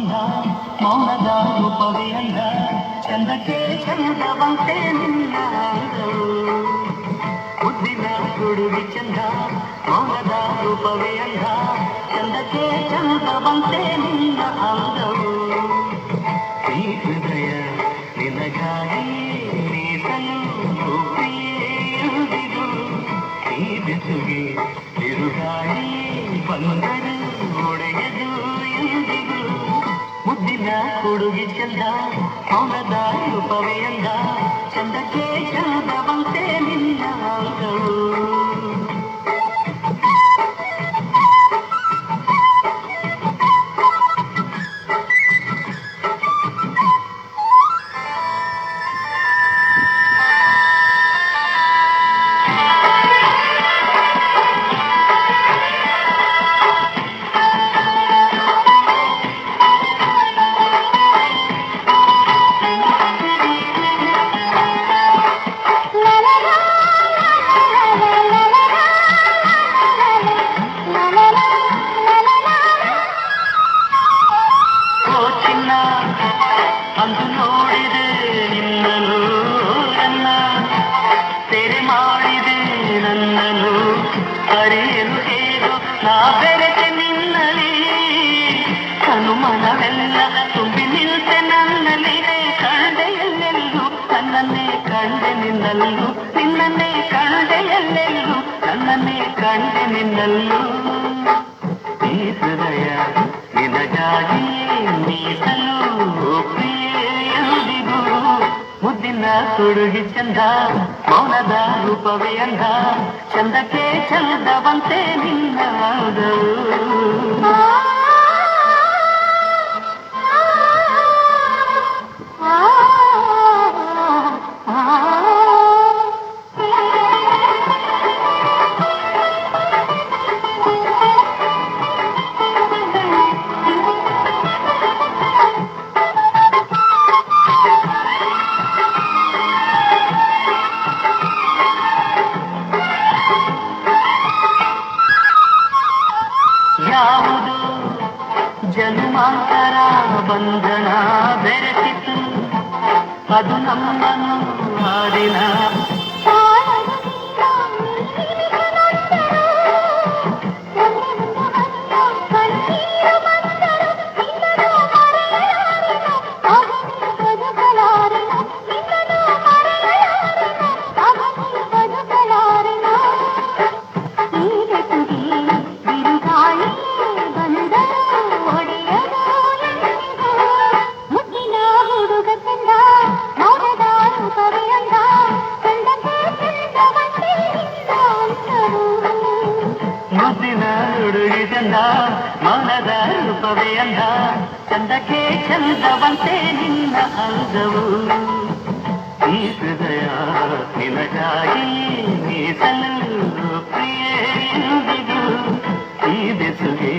ಚಂದ ಮೌನದ ರೂಪವೇ ಅಂದ ಚಂದಕ್ಕೆ ಚಂದವಂತೆ ನಿನ್ನ ಮುದ್ದಿನ ಹುಡುಗಿ ಚಂದ ಮೌನದ ರೂಪವೇ ಅಂದ ಚಂದಕ್ಕೆ ಚಂದವಂತೆ ನಿನ್ನ ಅಂದವು ಈ ಹೃದಯ ನಿನಗಾಗಿ ಮೀಸಲು ಪ್ರಿಯುವುದು ಈ ಬೆಸುಗೆ ತಿರುಗಾಡಿ ಬಂದರು ಒಡೆಯದು ಎಂದಿಗೂ ಮುದ್ದಿನ ಹುಡುಗಿ ಚಂದ ಮೌನದ ರೂಪವೇ ಅಂದ ಚಂದಕ್ಕೆ ಚಂದವಂತೆ ನಿನ್ನ ಅಂದವು ಅಂದು ನೋಡಿದೆ ನಿನ್ನನು ನನ್ನ ತೆರೆ ಮಾಡಿದೆ ನನ್ನನು ಅರಿಯಲು ಹೇಗೋ ನಾ ಬೆರೆತೆ ನಿನ್ನಲಿ ಹನುಮನವೆಲ್ಲ ತುಂಬಿ ನಿಲ್ತೆ ನನ್ನಲ್ಲಿ ಕಂಡೆ ಎಲ್ಲೆಲ್ಲೂ ನನ್ನನ್ನೇ ಕಂಡೆ ನಿನ್ನಲ್ಲೂ ನಿನ್ನನ್ನೇ ಕಂಡೆ ಎಲ್ಲೆಲ್ಲೂ ನನ್ನನ್ನೇ ಕಂಡೆ ನಿನ್ನಲ್ಲೂ ಈ ಹೃದಯ ನಿನಗಾಗಿ ಮೀಸಲು ಮುದ್ದಿನ ಹುಡುಗಿ ಚಂದ ಮೌನದ ರೂಪವೇ ಅಂದ ಚಂದಕ್ಕೆ ಚಂದವಂತೆ ನಿನ್ನ ಯಾವುದು ಜನ್ಮಾಂತರ ಬಂಧನ ಬೆರೆಸಿತು ಅದು ನಮ್ಮನ್ನು ಹಾಡಿನ ಮುದ್ದಿನ ಹುಡುಗಿ ಚಂದ ಮೌನದ ರೂಪವೇ ಅಂದ ಚಂದಕ್ಕೆ ಚಂದವಂತೆ ನಿನ್ನ ಅಂದವು ಈ ಹೃದಯ ನಿನಗಾಗಿ ಮೀಸಲು ಪ್ರಿಯ ಎಂದಿಗೂ ಈ ಬೆಸುಗೆ